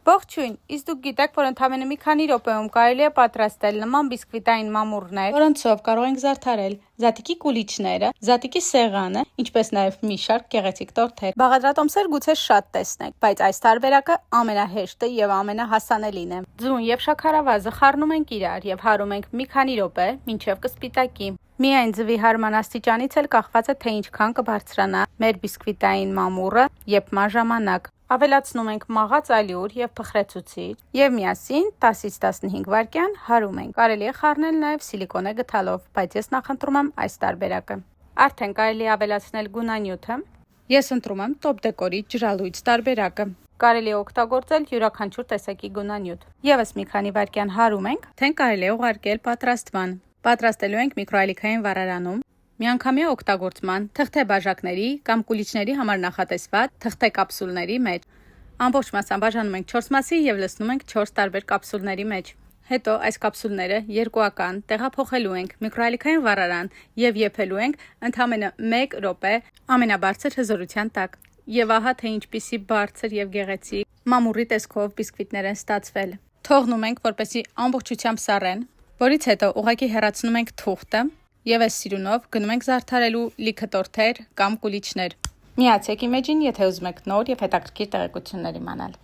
Ողջույն, իսկ դուք գիտեք, որ ընդամենը մի քանի րոպեում կարելի է պատրաստել նման բիսկվիտային մամուռներ, որոնցով կարող ենք զարդարել զատիկի կուլիչները, զատիկի սեղանը, ինչպես նաև մի շարք գեղեցիկ տորթեր։ Բաղադրատոմսեր գուցե շատ տեսնեք, բայց այս տարբերակը ամենահեշտը եւ ամենահասանելին է։ Ձուն եւ շաքարավազը խառնում ենք իրար եւ հարում ենք մի քանի րոպե, մինչեւ կսպիտակի։ Միայն ձվի հարման աստիճանից էլ կախված է, թե ինչքան կբարձրանա մեր բիսկվիտային մամուռը եփման ժամանակ։ Ավելացնում ենք մաղած ալյուր եւ փխրեցուցիչ եւ միասին 10-ից 15 վայրկյան հարում ենք։ Կարելի է խառնել նաեւ սիլիկոնե գդալով, բայց ես նախընտրում եմ այս տարբերակը։ Արդեն կարելի է ավելացնել գունանյութը։ Ես ընտրում եմ Top Decor-ի ջրալույծ տարբերակը։ Կարելի է օգտագործել յուրաքանչյուր տեսակի գունանյութ։ Եվս մի քանի վայրկյան հարում ենք, թեն կարելի է ուղարկել պատրաստման։ Պատրաստելու ենք միկրոալիքային վառարանում։ Միանգամյա օգտագործման թղթե բաժակների կամ կուլիչների համար նախատեսված թղթե կապսուլների մեջ։ Ամբողջ մասան բաժանում ենք 4 մասի եւ լցնում ենք 4 տարբեր կապսուլների մեջ։ Հետո այս կապսուլները երկուական տեղափոխելու ենք միկրոալիքային վառարան եւ եփելու ենք ընդամենը 1 րոպե ամենաբարձր հզորության տակ։ Եվ ահա թե ինչպիսի բարձր եւ գեղեցիկ մամուռի տեսքով բիսկվիտներ են ստացվել։ Թողնում ենք, որպեսզի ամբողջությամբ սառեն, որից հետո ուղղակի հեռացնում ենք թուղթը եւ այս սիրունով գնում ենք զարդարելու լիքը տորթեր կամ կուլիչներ։ Միացեք իմեջին, եթե ուզում եք նոր եւ հետաքրքիր տեղեկություններ իմանալ։